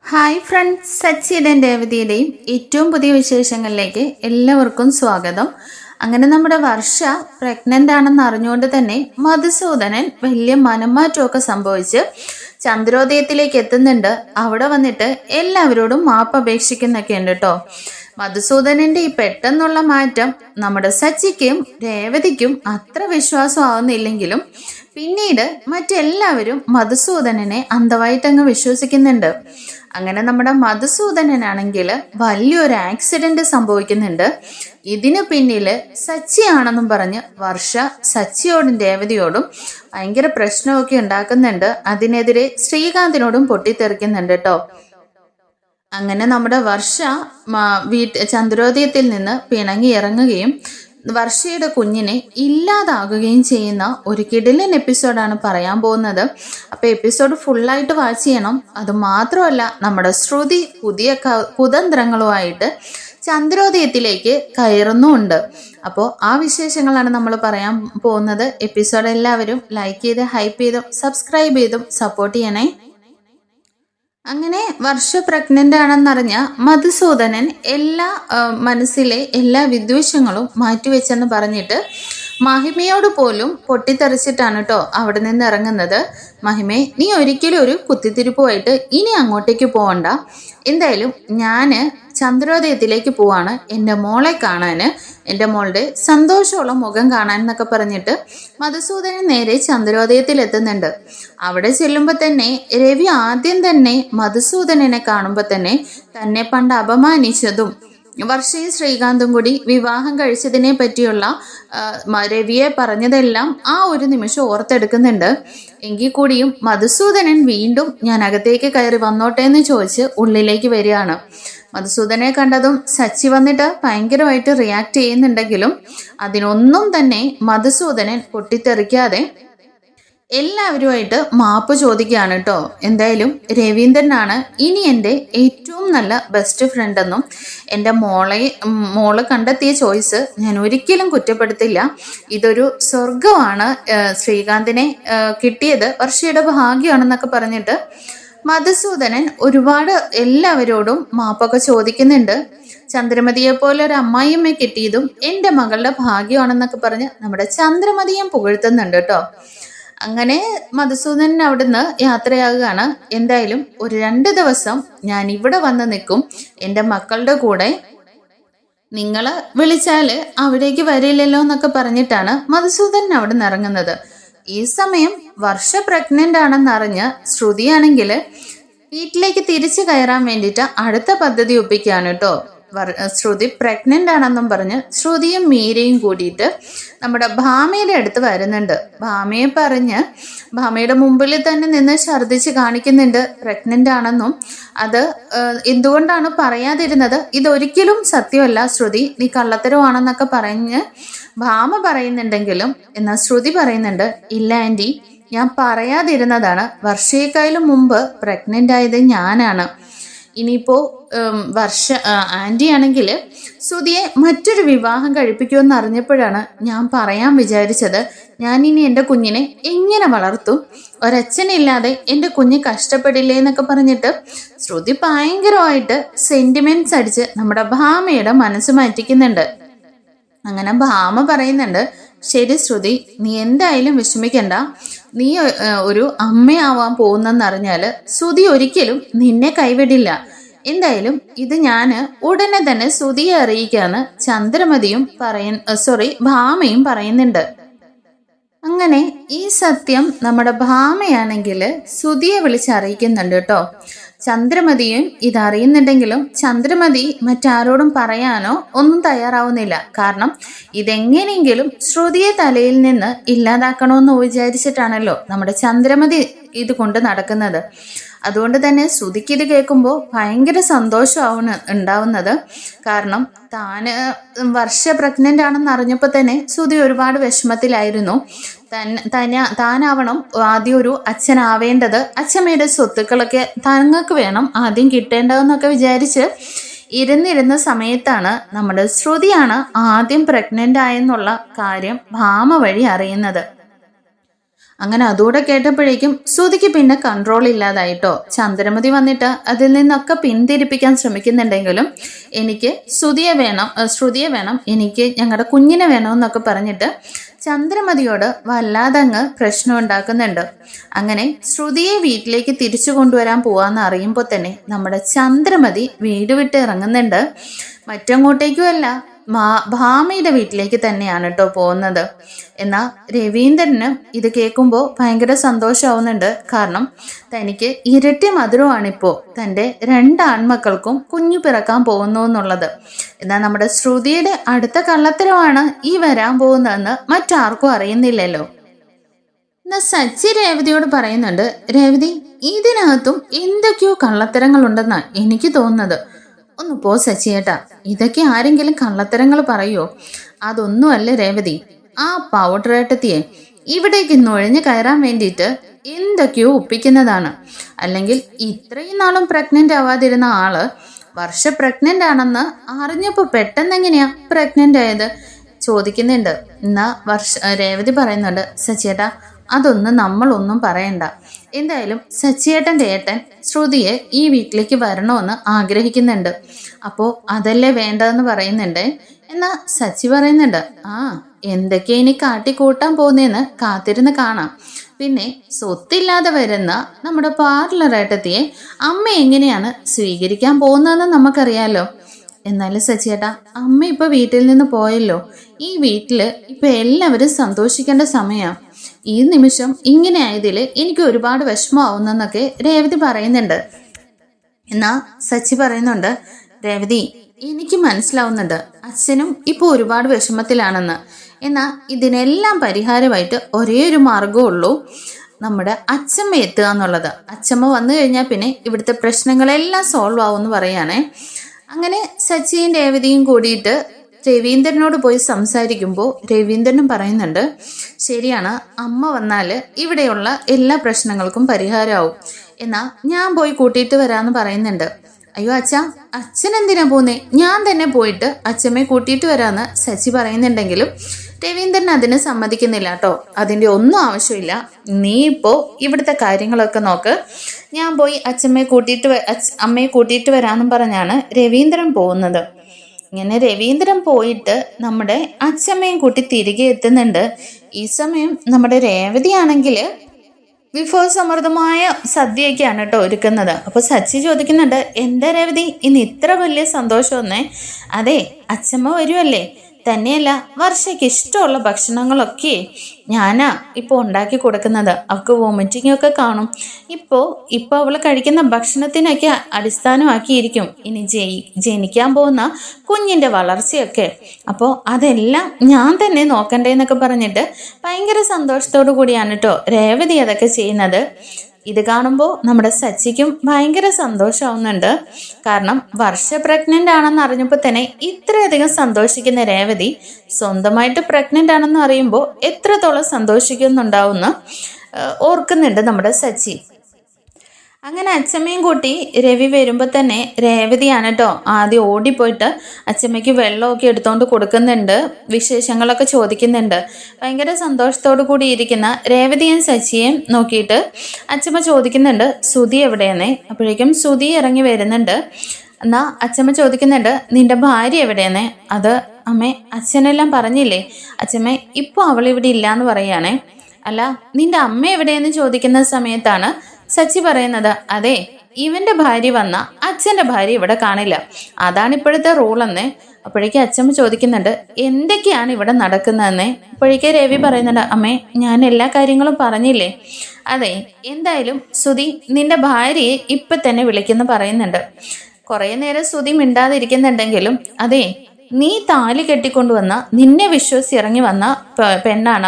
Hi friends, സച്ചിയുടെയും രേവതിയുടെയും ഏറ്റവും പുതിയ വിശേഷങ്ങളിലേക്ക് എല്ലാവർക്കും സ്വാഗതം. അങ്ങനെ നമ്മുടെ വർഷ പ്രഗ്നൻ്റ് ആണെന്ന് അറിഞ്ഞുകൊണ്ട് തന്നെ മധുസൂദനൻ വലിയ മനംമാറ്റമൊക്കെ സംഭവിച്ച് ചന്ദ്രോദയത്തിലേക്ക് എത്തുന്നുണ്ട്. അവിടെ വന്നിട്ട് എല്ലാവരോടും മാപ്പ് അപേക്ഷിക്കുന്നൊക്കെ ഉണ്ട് കേട്ടോ. മധുസൂദനന്റെ ഈ പെട്ടെന്നുള്ള മാറ്റം നമ്മുടെ സച്ചിക്കും രേവതിക്കും അത്ര വിശ്വാസമാവുന്നില്ലെങ്കിലും പിന്നീട് മറ്റെല്ലാവരും മധുസൂദനനെ അന്ധമായിട്ടങ്ങ് വിശ്വസിക്കുന്നുണ്ട്. അങ്ങനെ നമ്മുടെ മധുസൂദനനാണെങ്കിൽ വലിയൊരു ആക്സിഡന്റ് സംഭവിക്കുന്നുണ്ട്. ഇതിനു പിന്നില് സച്ചിയാണെന്നും പറഞ്ഞ് വർഷ സച്ചിയോടും രേവതിയോടും ഭയങ്കര പ്രശ്നമൊക്കെ ഉണ്ടാക്കുന്നുണ്ട്. അതിനെതിരെ ശ്രീകാന്തിനോടും പൊട്ടിത്തെറിക്കുന്നുണ്ട് കേട്ടോ. അങ്ങനെ നമ്മുടെ വർഷ ചന്ദ്രോദയത്തിൽ നിന്ന് പിണങ്ങി ഇറങ്ങുകയും വർഷയുടെ കുഞ്ഞിനെ ഇല്ലാതാകുകയും ചെയ്യുന്ന ഒരു കിടിലൻ എപ്പിസോഡാണ് പറയാൻ പോകുന്നത്. അപ്പോൾ എപ്പിസോഡ് ഫുള്ളായിട്ട് വാച്ച് ചെയ്യണം. അത് മാത്രമല്ല, നമ്മുടെ ശ്രുതി പുതിയ കുതന്ത്രങ്ങളുമായിട്ട് ചന്ദ്രോദയത്തിലേക്ക് കയറുന്നുമുണ്ട്. അപ്പോൾ ആ വിശേഷങ്ങളാണ് നമ്മൾ പറയാൻ പോകുന്നത്. എപ്പിസോഡ് എല്ലാവരും ലൈക്ക് ചെയ്ത് ഹൈപ്പ് ചെയ്തും സബ്സ്ക്രൈബ് ചെയ്തും സപ്പോർട്ട് ചെയ്യണേ. അങ്ങനെ വർഷ പ്രഗ്നൻ്റ് ആണെന്നറിഞ്ഞ മധുസൂദനൻ മനസ്സിലെ എല്ലാ വിദ്വേഷങ്ങളും മാറ്റിവെച്ചെന്ന് പറഞ്ഞിട്ട് മഹിമയോട് പോലും പൊട്ടിത്തെറിച്ചിട്ടാണ് കേട്ടോ അവിടെ നിന്ന് ഇറങ്ങുന്നത്. മഹിമേ, നീ ഒരിക്കലും ഒരു കുത്തിത്തിരിപ്പുമായിട്ട് ഇനി അങ്ങോട്ടേക്ക് പോവണ്ട. എന്തായാലും ഞാൻ ചന്ദ്രോദയത്തിലേക്ക് പോവാണ് എൻ്റെ മോളെ കാണാൻ, എൻ്റെ മോളുടെ സന്തോഷമുള്ള മുഖം കാണാൻ എന്നൊക്കെ പറഞ്ഞിട്ട് മധുസൂദനൻ നേരെ ചന്ദ്രോദയത്തിൽ എത്തുന്നുണ്ട്. അവിടെ ചെല്ലുമ്പോൾ തന്നെ രവി ആദ്യം തന്നെ മധുസൂദനനെ കാണുമ്പോൾ തന്നെ പണ്ട് അപമാനിച്ചതും വർഷയും ശ്രീകാന്തും കൂടി വിവാഹം കഴിച്ചതിനെ പറ്റിയുള്ള രവിയെ പറഞ്ഞതെല്ലാം ആ ഒരു നിമിഷം ഓർത്തെടുക്കുന്നുണ്ട്. എങ്കിൽ കൂടിയും മധുസൂദനൻ വീണ്ടും ഞാൻ അകത്തേക്ക് കയറി വന്നോട്ടെ എന്ന് ചോദിച്ച് ഉള്ളിലേക്ക് വരികയാണ്. മധുസൂദനെ കണ്ടതും സച്ചി വന്നിട്ട് ഭയങ്കരമായിട്ട് റിയാക്ട് ചെയ്യുന്നുണ്ടെങ്കിലും അതിനൊന്നും തന്നെ മധുസൂദനൻ പൊട്ടിത്തെറിക്കാതെ എല്ലാവരുമായിട്ട് മാപ്പ് ചോദിക്കുകയാണ് കേട്ടോ. എന്തായാലും ഇനി എൻ്റെ ഏറ്റവും നല്ല ബെസ്റ്റ് ഫ്രണ്ട് എന്നും എൻ്റെ മോള് കണ്ടെത്തിയ ചോയ്സ് ഞാൻ ഒരിക്കലും കുറ്റപ്പെടുത്തില്ല. ഇതൊരു സ്വർഗമാണ്, ശ്രീകാന്തിനെ കിട്ടിയത് വർഷയുടെ ഭാഗ്യമാണെന്നൊക്കെ പറഞ്ഞിട്ട് മധുസൂദനൻ ഒരുപാട് എല്ലാവരോടും മാപ്പൊക്കെ ചോദിക്കുന്നുണ്ട്. ചന്ദ്രമതിയെ പോലെ ഒരു അമ്മായിയമ്മയെ കിട്ടിയതും എൻ്റെ മകളുടെ ഭാഗ്യമാണെന്നൊക്കെ പറഞ്ഞ് നമ്മുടെ ചന്ദ്രമതിയെ പുകഴ്ത്തുന്നുണ്ട് കേട്ടോ. അങ്ങനെ മധുസൂദനൻ അവിടുന്ന് യാത്രയാകുകയാണ്. എന്തായാലും ഒരു 2 ദിവസം ഞാൻ ഇവിടെ വന്ന് നിൽക്കും എൻ്റെ മക്കളുടെ കൂടെ. നിങ്ങൾ വിളിച്ചാൽ അവിടേക്ക് വരില്ലല്ലോ എന്നൊക്കെ പറഞ്ഞിട്ടാണ് മധുസൂദനൻ അവിടെ നിന്ന് ഇറങ്ങുന്നത്. ഈ സമയം വർഷ പ്രഗ്നൻ്റ് ആണെന്നറിഞ്ഞ് ശ്രുതിയാണെങ്കിൽ വീട്ടിലേക്ക് തിരിച്ചു കയറാൻ വേണ്ടിയിട്ട് അടുത്ത പദ്ധതി ഒപ്പിക്കുകയാണ് കേട്ടോ. ശ്രുതി പ്രഗ്നൻ്റ് ആണെന്നും പറഞ്ഞ് ശ്രുതിയും മീരയും കൂടിയിട്ട് നമ്മുടെ ഭാമയുടെ അടുത്ത് വരുന്നുണ്ട്. ഭാമയെ പറഞ്ഞ് ഭാമയുടെ മുമ്പിൽ തന്നെ നിന്ന് ഛർദ്ദിച്ച് കാണിക്കുന്നുണ്ട് പ്രഗ്നൻ്റ് ആണെന്നും. അത് എന്തുകൊണ്ടാണ് പറയാതിരുന്നത്, ഇതൊരിക്കലും സത്യമല്ല ശ്രുതി, നീ കള്ളത്തരമാണെന്നൊക്കെ പറഞ്ഞ് ഭാമ പറയുന്നുണ്ടെങ്കിലും എന്നാൽ ശ്രുതി പറയുന്നുണ്ട്, ഇല്ല ആൻറ്റി, ഞാൻ പറയാതിരുന്നതാണ്. വർഷയേക്കാളും മുമ്പ് പ്രഗ്നൻ്റ് ആയത് ഞാനാണ്. ഇനിയിപ്പോൾ ആൻറ്റി ആണെങ്കിൽ ശ്രുതിയെ മറ്റൊരു വിവാഹം കഴിപ്പിക്കുമെന്ന് അറിഞ്ഞപ്പോഴാണ് ഞാൻ പറയാൻ വിചാരിച്ചത്. ഞാനിനി എൻ്റെ കുഞ്ഞിനെ എങ്ങനെ വളർത്തും, ഒരച്ഛനില്ലാതെ എൻ്റെ കുഞ്ഞ് കഷ്ടപ്പെടില്ലേ എന്നൊക്കെ പറഞ്ഞിട്ട് ശ്രുതി ഭയങ്കരമായിട്ട് സെൻറ്റിമെൻറ്റ്സ് അടിച്ച് നമ്മുടെ ഭാമയുടെ മനസ്സ് മാറ്റിക്കുന്നുണ്ട്. അങ്ങനെ ഭാമ പറയുന്നുണ്ട്, ശരി ശ്രുതി, നീ എന്തായാലും വിഷമിക്കണ്ട. നീ ഒരു അമ്മയാവാൻ പോകുന്നെന്നറിഞ്ഞാൽ ശ്രുതി ഒരിക്കലും നിന്നെ കൈവിടില്ല. എന്തായാലും ഇത് ഞാൻ ഉടനെ തന്നെ ശ്രുതിയെ അറിയിക്കാന്ന് ചന്ദ്രമതിയും ഭാമയും പറയുന്നുണ്ട്. അങ്ങനെ ഈ സത്യം നമ്മുടെ ഭാമയാണെങ്കിൽ ശ്രുതിയെ വിളിച്ചറിയിക്കുന്നുണ്ട് കേട്ടോ. ചന്ദ്രമതിയും ഇതറിയുന്നുണ്ടെങ്കിലും ചന്ദ്രമതി മറ്റാരോടും പറയാനോ ഒന്നും തയ്യാറാവുന്നില്ല. കാരണം ഇതെങ്ങനെയെങ്കിലും ശ്രുതിയെ തലയിൽ നിന്ന് ഇല്ലാതാക്കണമെന്ന് വിചാരിച്ചിട്ടാണല്ലോ നമ്മുടെ ചന്ദ്രമതി ഇത് കൊണ്ട് നടക്കുന്നത്. അതുകൊണ്ട് തന്നെ ശ്രുതിക്ക് ഇത് കേൾക്കുമ്പോൾ ഭയങ്കര ഉണ്ടാവുന്നത്. കാരണം വർഷ പ്രഗ്നൻ്റ് ആണെന്ന് അറിഞ്ഞപ്പോൾ തന്നെ ശ്രുതി ഒരുപാട് വിഷമത്തിലായിരുന്നു. താനാവണം ആദ്യം ഒരു അച്ഛനാവേണ്ടത്, അച്ഛമ്മയുടെ സ്വത്തുക്കളൊക്കെ തങ്ങൾക്ക് വേണം ആദ്യം കിട്ടേണ്ടതെന്നൊക്കെ വിചാരിച്ച് ഇരുന്നിരുന്ന സമയത്താണ് നമ്മുടെ ശ്രുതിയാണ് ആദ്യം പ്രഗ്നൻ്റ് ആയെന്നുള്ള കാര്യം ഭാമ വഴി അറിയുന്നത്. അങ്ങനെ അതുകൂടെ കേട്ടപ്പോഴേക്കും ശ്രുതിക്ക് പിന്നെ കൺട്രോൾ ഇല്ലാതായിട്ടോ. ചന്ദ്രമതി വന്നിട്ട് അതിൽ നിന്നൊക്കെ പിന്തിരിപ്പിക്കാൻ ശ്രമിക്കുന്നുണ്ടെങ്കിലും എനിക്ക് ശ്രുതിയെ വേണം, എനിക്ക് ഞങ്ങളുടെ കുഞ്ഞിനെ വേണമെന്നൊക്കെ പറഞ്ഞിട്ട് ചന്ദ്രമതിയോട് വല്ലാതങ്ങ് പ്രശ്നം ഉണ്ടാക്കുന്നുണ്ട്. അങ്ങനെ ശ്രുതിയെ വീട്ടിലേക്ക് തിരിച്ചു കൊണ്ടുവരാൻ പോവാന്ന് അറിയുമ്പോൾ തന്നെ നമ്മുടെ ചന്ദ്രമതി വീട് വിട്ട് ഇറങ്ങുന്നുണ്ട്. മറ്റങ്ങോട്ടേക്കുമല്ല, ഭാമയുടെ വീട്ടിലേക്ക് തന്നെയാണ് കേട്ടോ പോകുന്നത്. എന്നാൽ രവീന്ദ്രന് ഇത് കേൾക്കുമ്പോൾ ഭയങ്കര സന്തോഷമാവുന്നുണ്ട്. കാരണം തനിക്ക് ഇരട്ടി മധുരമാണിപ്പോൾ തൻ്റെ 2 ആൺമക്കൾക്കും കുഞ്ഞു പിറക്കാൻ പോകുന്നു എന്നുള്ളത്. എന്നാൽ നമ്മുടെ ശ്രുതിയുടെ അടുത്ത കള്ളത്തരമാണ് ഈ വരാൻ പോകുന്നതെന്ന് മറ്റാർക്കും അറിയുന്നില്ലല്ലോ. എന്നാൽ സച്ചി രേവതിയോട് പറയുന്നുണ്ട്, രേവതി ഇതിനകത്തും എന്തൊക്കെയോ കള്ളത്തരങ്ങളുണ്ടെന്നാണ് എനിക്ക് തോന്നുന്നത്. ഒന്ന് പോ സച്ചിയേട്ടാ, ഇതൊക്കെ ആരെങ്കിലും കള്ളത്തരങ്ങൾ പറയുമോ? അതൊന്നുമല്ല രേവതി, ആ പൗഡറേട്ടത്തിയെ ഇവിടേക്ക് നുഴഞ്ഞു കയറാൻ വേണ്ടിയിട്ട് എന്തൊക്കെയോ ഒപ്പിക്കുന്നതാണ്. അല്ലെങ്കിൽ ഇത്രയും നാളും പ്രഗ്നന്റ് ആവാതിരുന്ന ആള് വർഷ പ്രഗ്നന്റ് ആണെന്ന് അറിഞ്ഞപ്പോൾ പെട്ടെന്ന് എങ്ങനെയാ പ്രഗ്നന്റ് ആയത് ചോദിക്കുന്നുണ്ട്. എന്നാ രേവതി പറയുന്നുണ്ട്, സച്ചിയേട്ടാ അതൊന്നും നമ്മളൊന്നും പറയണ്ട. എന്തായാലും സച്ചിയേട്ടൻ്റെ ഏട്ടൻ ശ്രുതിയെ ഈ വീട്ടിലേക്ക് വരണമെന്ന് ആഗ്രഹിക്കുന്നുണ്ട്. അപ്പോൾ അതല്ലേ വേണ്ടതെന്ന് പറയുന്നുണ്ട്. എന്നാ സച്ചി പറയുന്നുണ്ട്, എന്തൊക്കെ ഇനി കാട്ടിക്കൂട്ടാൻ പോകുന്നതെന്ന് കാത്തിരുന്ന് കാണാം. പിന്നെ സ്വത്തില്ലാതെ വരുന്ന നമ്മുടെ പാർലറേട്ടത്തിയെ അമ്മ എങ്ങനെയാണ് സ്വീകരിക്കാൻ പോകുന്നതെന്ന് നമുക്കറിയാലോ. എന്നാലും സച്ചിയേട്ടാ, അമ്മ ഇപ്പോൾ വീട്ടിൽ നിന്ന് പോയല്ലോ. ഈ വീട്ടിൽ ഇപ്പം എല്ലാവരും സന്തോഷിക്കേണ്ട സമയമാണ്. ഈ നിമിഷം ഇങ്ങനെ ആയതിൽ എനിക്ക് ഒരുപാട് വിഷമമാവുന്നെന്നൊക്കെ രേവതി പറയുന്നുണ്ട്. എന്നാ സച്ചി പറയുന്നുണ്ട്, രേവതി എനിക്ക് മനസ്സിലാവുന്നുണ്ട് അച്ഛനും ഇപ്പോൾ ഒരുപാട് വിഷമത്തിലാണെന്ന്. എന്നാൽ ഇതിനെല്ലാം പരിഹാരമായിട്ട് ഒരേ ഒരു മാർഗമുള്ളൂ, നമ്മുടെ അച്ഛമ്മ എത്തുക എന്നുള്ളത്. അച്ഛമ്മ വന്നു കഴിഞ്ഞാൽ പിന്നെ ഇവിടുത്തെ പ്രശ്നങ്ങളെല്ലാം സോൾവ് ആവുമെന്ന് പറയുകയാണേ. അങ്ങനെ സച്ചിയും രേവതിയും കൂടിയിട്ട് രവീന്ദ്രനോട് പോയി സംസാരിക്കുമ്പോൾ രവീന്ദ്രനും പറയുന്നുണ്ട്, ശരിയാണ്, അമ്മ വന്നാൽ ഇവിടെയുള്ള എല്ലാ പ്രശ്നങ്ങൾക്കും പരിഹാരമാവും. എന്നാൽ ഞാൻ പോയി കൂട്ടിയിട്ട് വരാമെന്ന് പറയുന്നുണ്ട്. അയ്യോ അച്ഛൻ എന്തിനാ പോകുന്നേ, ഞാൻ തന്നെ പോയിട്ട് അച്ഛമ്മയെ കൂട്ടിയിട്ട് വരാമെന്ന് സച്ചി പറയുന്നുണ്ടെങ്കിലും രവീന്ദ്രൻ അതിന് സമ്മതിക്കുന്നില്ല കേട്ടോ. അതിൻ്റെ ഒന്നും ആവശ്യമില്ല, നീ ഇപ്പോൾ ഇവിടുത്തെ കാര്യങ്ങളൊക്കെ നോക്ക്, ഞാൻ പോയി അമ്മയെ കൂട്ടിയിട്ട് വരാമെന്നും പറഞ്ഞാണ് രവീന്ദ്രൻ പോകുന്നത്. ഇങ്ങനെ രവീന്ദ്രൻ പോയിട്ട് നമ്മുടെ അച്ഛമ്മയും കൂട്ടി തിരികെ എത്തുന്നുണ്ട്. ഈ സമയം നമ്മുടെ രേവതിയാണെങ്കിൽ വിഭവസമൃദ്ധമായ സദ്യയൊക്കെയാണ് കേട്ടോ ഒരുക്കുന്നത്. അപ്പോൾ സച്ചി ചോദിക്കുന്നുണ്ട്, എന്താ രേവതി ഇന്ന് ഇത്ര വലിയ സന്തോഷമൊന്നേ? അതെ, അച്ഛമ്മ വരുമല്ലേ, തന്നെയല്ല വർഷയ്ക്ക് ഇഷ്ടമുള്ള ഭക്ഷണങ്ങളൊക്കെ ഞാനാ ഇപ്പോൾ ഉണ്ടാക്കി കൊടുക്കുന്നത്. അവൾക്ക് വോമിറ്റിംഗ് ഒക്കെ കാണും. ഇപ്പോൾ അവൾ കഴിക്കുന്ന ഭക്ഷണത്തിനൊക്കെ അടിസ്ഥാനമാക്കിയിരിക്കും ഇനി ജനിക്കാൻ പോകുന്ന കുഞ്ഞിൻ്റെ വളർച്ചയൊക്കെ. അപ്പോൾ അതെല്ലാം ഞാൻ തന്നെ നോക്കണ്ടേന്നൊക്കെ പറഞ്ഞിട്ട് ഭയങ്കര സന്തോഷത്തോടു കൂടിയാണ് കേട്ടോ രേവതി അതൊക്കെ ചെയ്യുന്നത്. ഇത് കാണുമ്പോൾ നമ്മുടെ സച്ചിക്കും ഭയങ്കര സന്തോഷമാവുന്നുണ്ട്. കാരണം വർഷ പ്രഗ്നൻ്റ് ആണെന്ന് അറിഞ്ഞപ്പോൾ തന്നെ ഇത്രയധികം സന്തോഷിക്കുന്ന രേവതി സ്വന്തമായിട്ട് പ്രഗ്നൻ്റ് ആണെന്ന് അറിയുമ്പോൾ എത്രത്തോളം സന്തോഷിക്കുന്നുണ്ടാവുമെന്ന് ഓർക്കുന്നുണ്ട് നമ്മുടെ സച്ചി. അങ്ങനെ അച്ഛമ്മയും കൂട്ടി രവി വരുമ്പോൾ തന്നെ രേവതിയാണ് കേട്ടോ ആദ്യം ഓടിപ്പോയിട്ട് അച്ഛമ്മയ്ക്ക് വെള്ളമൊക്കെ എടുത്തുകൊണ്ട് കൊടുക്കുന്നുണ്ട്, വിശേഷങ്ങളൊക്കെ ചോദിക്കുന്നുണ്ട്. ഭയങ്കര സന്തോഷത്തോടു കൂടി ഇരിക്കുന്ന രേവതിയും സച്ചിയും നോക്കിയിട്ട് അച്ഛമ്മ ചോദിക്കുന്നുണ്ട്, സുധി എവിടെയെന്നേ. അപ്പോഴേക്കും സുധി ഇറങ്ങി വരുന്നുണ്ട്. എന്നാൽ അച്ഛമ്മ ചോദിക്കുന്നുണ്ട്, നിന്റെ ഭാര്യ എവിടെയെന്നേ. അത് അമ്മേ അച്ഛനെല്ലാം പറഞ്ഞില്ലേ അച്ഛമ്മ, ഇപ്പോൾ അവളിവിടെ ഇല്ലയെന്ന് പറയുകയാണേ. അല്ല നിന്റെ അമ്മ എവിടെയെന്ന് ചോദിക്കുന്ന സമയത്താണ് സച്ചി പറയുന്നത്, അതെ ഇവന്റെ ഭാര്യ വന്ന അച്ഛൻ്റെ ഭാര്യ ഇവിടെ കാണില്ല, അതാണ് ഇപ്പോഴത്തെ റൂളെന്നേ. അപ്പോഴേക്കും അച്ഛമ്മ ചോദിക്കുന്നുണ്ട്, എന്തൊക്കെയാണ് ഇവിടെ നടക്കുന്നതെന്നേ. അപ്പോഴേക്കും രവി പറയുന്നുണ്ട്, അമ്മേ ഞാൻ എല്ലാ കാര്യങ്ങളും പറഞ്ഞില്ലേ. അതെ എന്തായാലും സുധി നിന്റെ ഭാര്യയെ ഇപ്പം തന്നെ വിളിക്കുന്നു പറയുന്നുണ്ട്. കുറേ നേരം സുധി മിണ്ടാതിരിക്കുന്നുണ്ടെങ്കിലും അതെ നീ താലി കെട്ടിക്കൊണ്ടുവന്ന നിന്നെ വിശ്വസിച്ച് ഇറങ്ങി വന്ന പെണ്ണാണ്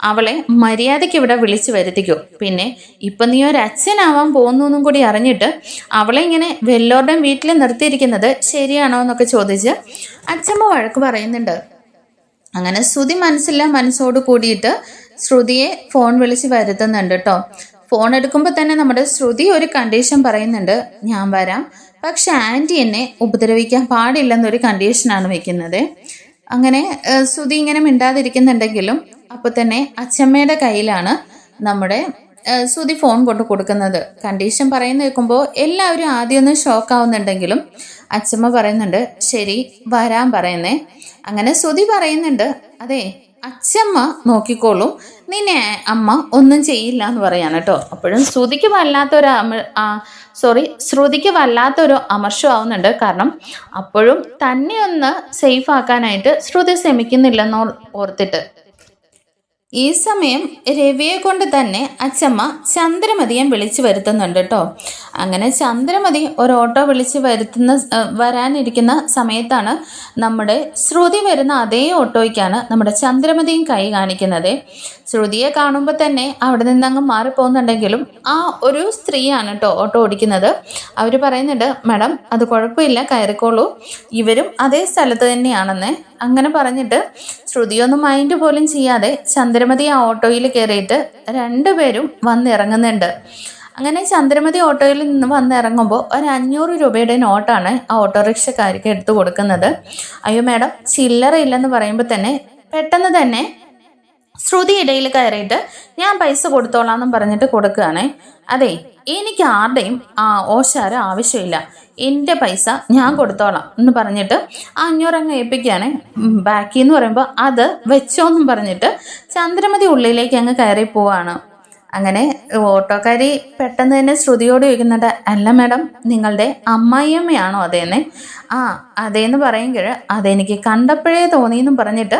അവളെ മര്യാദയ്ക്ക് ഇവിടെ വിളിച്ചു വരുത്തിക്കോ. പിന്നെ ഇപ്പം നീ ഒരു അച്ഛനാവാൻ പോകുന്നു കൂടി അറിഞ്ഞിട്ട് അവളെ ഇങ്ങനെ വല്ലവരുടെയും വീട്ടിൽ നിർത്തിയിരിക്കുന്നത് ശരിയാണോ എന്നൊക്കെ ചോദിച്ച് അച്ഛമ്മ വഴക്ക് പറയുന്നുണ്ട്. അങ്ങനെ ശ്രുതി മനസ്സോട് കൂടിയിട്ട് ശ്രുതിയെ ഫോൺ വിളിച്ച് വരുത്തുന്നുണ്ട് കേട്ടോ. ഫോൺ എടുക്കുമ്പോൾ തന്നെ നമ്മുടെ ശ്രുതി ഒരു കണ്ടീഷൻ പറയുന്നുണ്ട്, ഞാൻ വരാം, പക്ഷെ ആൻറ്റി എന്നെ ഉപദ്രവിക്കാൻ പാടില്ലെന്നൊരു കണ്ടീഷനാണ് വെക്കുന്നത്. അങ്ങനെ ശ്രുതി ഇങ്ങനെ മിണ്ടാതിരിക്കുന്നുണ്ടെങ്കിലും അപ്പോൾ തന്നെ അച്ഛമ്മയുടെ കയ്യിലാണ് നമ്മുടെ ശ്രുതി ഫോൺ കൊണ്ട് കൊടുക്കുന്നത്. കണ്ടീഷൻ പറയുന്ന കേൾക്കുമ്പോൾ എല്ലാവരും ആദ്യമൊന്ന് ഷോക്കാവുന്നുണ്ടെങ്കിലും അച്ഛമ്മ പറയുന്നുണ്ട് ശരി വരാൻ പറയുന്നേ. അങ്ങനെ ശ്രുതി പറയുന്നുണ്ട് അതെ അച്ഛമ്മ നോക്കിക്കോളും, നിന്നെ അമ്മ ഒന്നും ചെയ്യില്ല എന്ന് പറയാണ് കേട്ടോ. അപ്പോഴും ശ്രുതിക്ക് വല്ലാത്തൊരു അമർഷം ആവുന്നുണ്ട്. കാരണം അപ്പോഴും തന്നെ ഒന്ന് സേഫ് ആക്കാനായിട്ട് ശ്രുതി ശ്രമിക്കുന്നില്ലെന്ന് ഓർത്തിട്ട്. ഈ സമയം രവിയെ കൊണ്ട് തന്നെ അച്ഛമ്മ ചന്ദ്രമതിയെ വിളിച്ചു വരുത്തുന്നുണ്ട് കേട്ടോ. അങ്ങനെ ചന്ദ്രമതി ഒരു ഓട്ടോ വിളിച്ച് വരാനിരിക്കുന്ന സമയത്താണ് നമ്മുടെ ശ്രുതി വരുന്ന അതേ ഓട്ടോയ്ക്കാണ് നമ്മുടെ ചന്ദ്രമതിയും കൈ കാണിക്കുന്നത്. ശ്രുതിയെ കാണുമ്പോൾ തന്നെ അവിടെ നിന്നങ്ങ് മാറിപ്പോകുന്നുണ്ടെങ്കിലും ആ ഒരു സ്ത്രീയാണ് കേട്ടോ ഓട്ടോ ഓടിക്കുന്നത്. അവർ പറയുന്നുണ്ട് മാഡം അത് കുഴപ്പമില്ല കയറിക്കോളൂ, ഇവരും അതേ സ്ഥലത്ത് തന്നെയാണെന്ന്. അങ്ങനെ പറഞ്ഞിട്ട് ശ്രുതിയൊന്നും മൈൻഡ് പോലും ചെയ്യാതെ ചന്ദ്രമതി ആ ഓട്ടോയിൽ കയറിയിട്ട് രണ്ടുപേരും വന്നിറങ്ങുന്നുണ്ട്. അങ്ങനെ ചന്ദ്രമതി ഓട്ടോയിൽ നിന്ന് വന്നിറങ്ങുമ്പോൾ ഒരു 500 രൂപയുടെ നോട്ടാണ് ആ ഓട്ടോറിക്ഷക്കാർക്ക് എടുത്തു കൊടുക്കുന്നത്. അയ്യോ മാഡം ചില്ലറ ഇല്ലെന്ന് പറയുമ്പോൾ തന്നെ പെട്ടെന്ന് തന്നെ ശ്രുതി ഇടയിൽ കയറിയിട്ട് ഞാൻ പൈസ കൊടുത്തോളാം എന്നും പറഞ്ഞിട്ട് കൊടുക്കുകയാണ്. അതെ എനിക്ക് ആരുടെയും ഓശാര ആവശ്യമില്ല, എൻ്റെ പൈസ ഞാൻ കൊടുത്തോളാം എന്ന് പറഞ്ഞിട്ട് 500 അങ്ങ് ഏൽപ്പിക്കുകയാണ്. ബാക്കി എന്ന് പറയുമ്പോൾ അത് വെച്ചോന്നും പറഞ്ഞിട്ട് ചന്ദ്രമതി ഉള്ളിലേക്ക് അങ്ങ് കയറി പോവാണ്. അങ്ങനെ ഓട്ടോക്കാരി പെട്ടെന്ന് തന്നെ ശ്രുതിയോട് ചോദിക്കുന്നുണ്ട് അല്ല മാഡം നിങ്ങളുടെ അമ്മായിയമ്മയാണോ അതേന്നെ? അതേന്ന് പറയുമ്പോൾ അതെനിക്ക് കണ്ടപ്പോഴേ തോന്നിയെന്നും പറഞ്ഞിട്ട്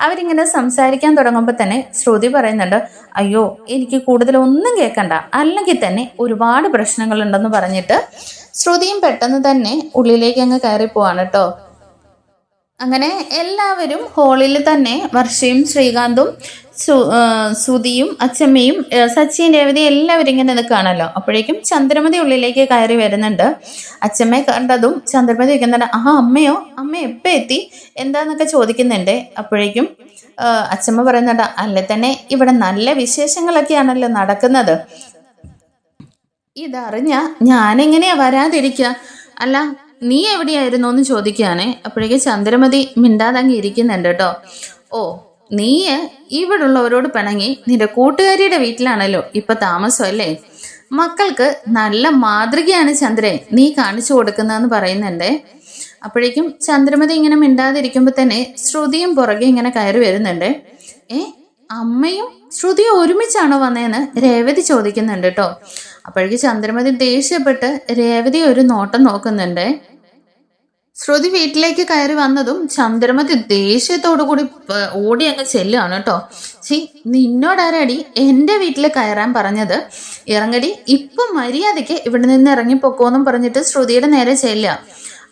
അവരിങ്ങനെ സംസാരിക്കാൻ തുടങ്ങുമ്പോൾ തന്നെ ശ്രുതി പറയുന്നുണ്ട് അയ്യോ എനിക്ക് കൂടുതലൊന്നും കേൾക്കണ്ട, അല്ലെങ്കിൽ തന്നെ ഒരുപാട് പ്രശ്നങ്ങളുണ്ടെന്ന് പറഞ്ഞിട്ട് ശ്രുതിയും പെട്ടെന്ന് തന്നെ ഉള്ളിലേക്ക് അങ്ങ് കയറി പോവാണ് കേട്ടോ. അങ്ങനെ എല്ലാവരും ഹാളിൽ തന്നെ വർഷയും ശ്രീകാന്തും സുധിയും അച്ഛമ്മയും സച്ചിൻ രേവതി എല്ലാവരും ഇങ്ങനെ നിൽക്കുകയാണല്ലോ. അപ്പോഴേക്കും ചന്ദ്രമതി ഉള്ളിലേക്ക് കയറി വരുന്നുണ്ട്. അച്ഛമ്മയെ കണ്ടതും ചന്ദ്രമതി ചോദിക്കുന്നുണ്ട് അമ്മയോ, അമ്മ എപ്പോൾ എത്തി എന്താന്നൊക്കെ ചോദിക്കുന്നുണ്ട്. അപ്പോഴേക്കും അച്ഛമ്മ പറയുന്നുണ്ട് അല്ലേ തന്നെ ഇവിടെ നല്ല വിശേഷങ്ങളൊക്കെയാണല്ലോ നടക്കുന്നത്, ഇതറിഞ്ഞ ഞാനെങ്ങനെയാ വരാതിരിക്കുക, അല്ല നീ എവിടെയായിരുന്നു എന്ന് ചോദിക്കുകയാണേ. അപ്പോഴേക്കും ചന്ദ്രമതി മിണ്ടാതങ്ങി ഇരിക്കുന്നുണ്ട് കേട്ടോ. നീ ഇവിടുള്ളവരോട് പിണങ്ങി നിന്റെ കൂട്ടുകാരിയുടെ വീട്ടിലാണല്ലോ ഇപ്പൊ താമസം അല്ലേ? മക്കൾക്ക് നല്ല മാതൃകയാണ് ചന്ദ്രൻ നീ കാണിച്ചു കൊടുക്കുന്നതെന്ന് പറയുന്നുണ്ട്. അപ്പോഴേക്കും ചന്ദ്രമതി ഇങ്ങനെ മിണ്ടാതിരിക്കുമ്പോൾ തന്നെ ശ്രുതിയും പുറകെ ഇങ്ങനെ കയറി വരുന്നുണ്ട്. അമ്മയും ശ്രുതിയും ഒരുമിച്ചാണോ വന്നതെന്ന് രേവതി ചോദിക്കുന്നുണ്ട് കേട്ടോ. അപ്പോഴേക്കും ചന്ദ്രമതി ദേഷ്യപ്പെട്ട് രേവതി ഒരു നോട്ടം നോക്കുന്നുണ്ട്. ശ്രുതി വീട്ടിലേക്ക് കയറി വന്നതും ചന്ദ്രമതി ദേഷ്യത്തോടു കൂടി ഓടി അങ്ങ് ചെല്ലുകയാണ് കേട്ടോ. നിന്നോടാരടി എൻ്റെ വീട്ടിൽ കയറാൻ പറഞ്ഞത്? ഇറങ്ങടി, ഇപ്പം മര്യാദയ്ക്ക് ഇവിടെ നിന്ന് ഇറങ്ങിപ്പോക്കോന്നും പറഞ്ഞിട്ട് ശ്രുതിയുടെ നേരെ ചെല്ലുക.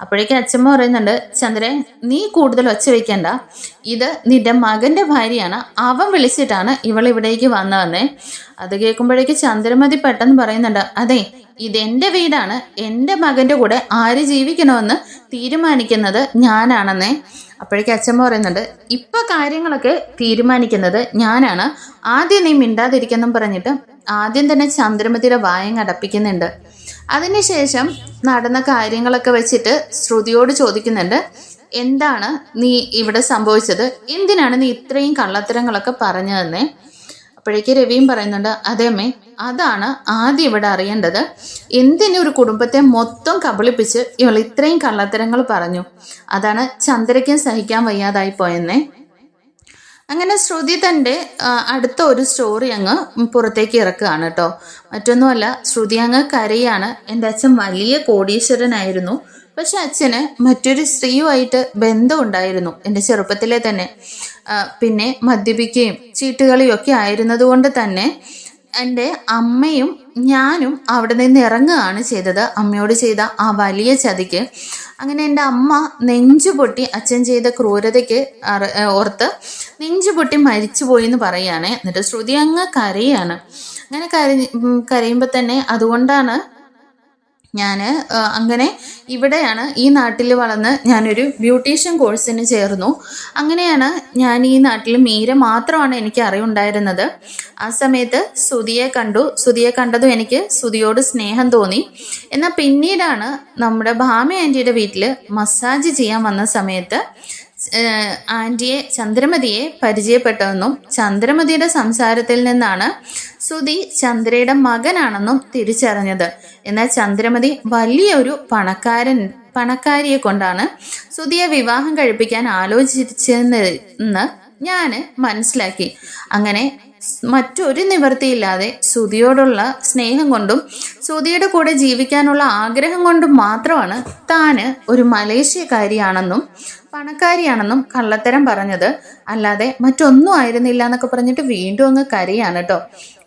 അപ്പോഴേക്കും അച്ഛമ്മ പറയുന്നുണ്ട് ചന്ദ്രൻ നീ കൂടുതൽ ഒച്ച വയ്ക്കണ്ട, ഇത് നിന്റെ മകന്റെ ഭാര്യയാണ്, അവൻ വിളിച്ചിട്ടാണ് ഇവളിവിടേക്ക് വന്നതെന്നേ. അത് കേൾക്കുമ്പോഴേക്ക് ചന്ദ്രമതി പെട്ടെന്ന് പറയുന്നുണ്ട് അതെ ഇതെന്റെ വീടാണ്, എൻ്റെ മകന്റെ കൂടെ ആര് ജീവിക്കണമെന്ന് തീരുമാനിക്കുന്നത് ഞാനാണെന്നേ. അപ്പോഴേക്കും അച്ഛമ്മ പറയുന്നുണ്ട് ഇപ്പൊ കാര്യങ്ങളൊക്കെ തീരുമാനിക്കുന്നത് ഞാനാണ്, ആദ്യം നീ മിണ്ടാതിരിക്കെന്നും പറഞ്ഞിട്ട് ആദ്യം തന്നെ ചന്ദ്രമതിയുടെ വായങ്ങ് അടപ്പിക്കുന്നുണ്ട്. അതിനുശേഷം നടന്ന കാര്യങ്ങളൊക്കെ വെച്ചിട്ട് ശ്രുതിയോട് ചോദിക്കുന്നുണ്ട് എന്താണ് നീ ഇവിടെ സംഭവിച്ചത്, എന്തിനാണ് നീ ഇത്രയും കള്ളത്തരങ്ങളൊക്കെ പറഞ്ഞതെന്നേ. അപ്പോഴേക്ക് രവിയും പറയുന്നുണ്ട് അതെ അമ്മേ, അതാണ് ആദ്യം ഇവിടെ അറിയേണ്ടത്, എന്തിനൊരു കുടുംബത്തെ മൊത്തം കബളിപ്പിച്ച് ഇവൾ ഇത്രയും കള്ളത്തരങ്ങൾ പറഞ്ഞു, അതാണ് ചന്ദ്രയ്ക്കും സഹിക്കാൻ വയ്യാതായി പോയെന്നേ. അങ്ങനെ ശ്രുതി തൻ്റെ അടുത്ത ഒരു സ്റ്റോറി അങ്ങ് പുറത്തേക്ക് ഇറക്കുകയാണ് കേട്ടോ. മറ്റൊന്നുമല്ല, ശ്രുതി അങ്ങ് കരയാണ്. എൻ്റെ അച്ഛൻ വലിയ കോടീശ്വരനായിരുന്നു, പക്ഷെ അച്ഛന് മറ്റൊരു സ്ത്രീയുമായിട്ട് ബന്ധമുണ്ടായിരുന്നു എൻ്റെ ചെറുപ്പത്തിലെ തന്നെ. പിന്നെ മദ്യപിക്കുകയും ചീട്ടുകളിയും ഒക്കെ ആയിരുന്നത് കൊണ്ട് തന്നെ എൻ്റെ അമ്മയും ഞാനും അവിടെ നിന്ന് ഇറങ്ങുകയാണ് ചെയ്തത്, അമ്മയോട് ചെയ്ത ആ വലിയ ചതിക്ക്. അങ്ങനെ എൻ്റെ അമ്മ നെഞ്ചുപൊട്ടി അച്ഛൻ ചെയ്ത ക്രൂരതയ്ക്ക് ഓർത്ത് നെഞ്ചുപൊട്ടി മരിച്ചുപോയി എന്ന് പറയുകയാണ്. എന്നിട്ട് ശ്രുതി അങ്ങ് കരയാണ്. അങ്ങനെ കരയുമ്പോൾ തന്നെ അതുകൊണ്ടാണ് ഞാൻ അങ്ങനെ ഇവിടെയാണ് ഈ നാട്ടിൽ വളർന്ന് ഞാനൊരു ബ്യൂട്ടീഷ്യൻ കോഴ്സിന് ചേർന്നു. അങ്ങനെയാണ് ഞാൻ ഈ നാട്ടിൽ മീര മാത്രമാണ് എനിക്ക് അറിവുണ്ടായിരുന്നത്. ആ സമയത്ത് സുധിയെ കണ്ടതും എനിക്ക് സുധിയോട് സ്നേഹം തോന്നി. എന്നാൽ പിന്നീടാണ് നമ്മുടെ ഭാമ ആൻറ്റിയുടെ വീട്ടിൽ മസാജ് ചെയ്യാൻ വന്ന സമയത്ത് ചന്ദ്രമതിയെ പരിചയപ്പെട്ടതെന്നും ചന്ദ്രമതിയുടെ സംസാരത്തിൽ നിന്നാണ് സുധി ചന്ദ്രയുടെ മകനാണെന്നും തിരിച്ചറിഞ്ഞത്. എന്നാൽ ചന്ദ്രമതി വലിയൊരു പണക്കാരിയെ കൊണ്ടാണ് സുധിയെ വിവാഹം കഴിപ്പിക്കാൻ ആലോചിച്ചതെന്ന് ഞാൻ മനസ്സിലാക്കി. അങ്ങനെ മറ്റൊരു നിവൃത്തിയില്ലാതെ സുധിയോടുള്ള സ്നേഹം കൊണ്ടും സുധിയുടെ കൂടെ ജീവിക്കാനുള്ള ആഗ്രഹം കൊണ്ടും മാത്രമാണ് താന് ഒരു മലേഷ്യക്കാരിയാണെന്നും പണക്കാരിയാണെന്നും കള്ളത്തരം പറഞ്ഞത്, അല്ലാതെ മറ്റൊന്നും ആയിരുന്നില്ല എന്നൊക്കെ പറഞ്ഞിട്ട് വീണ്ടും അങ്ങ് കരയാണ് കേട്ടോ.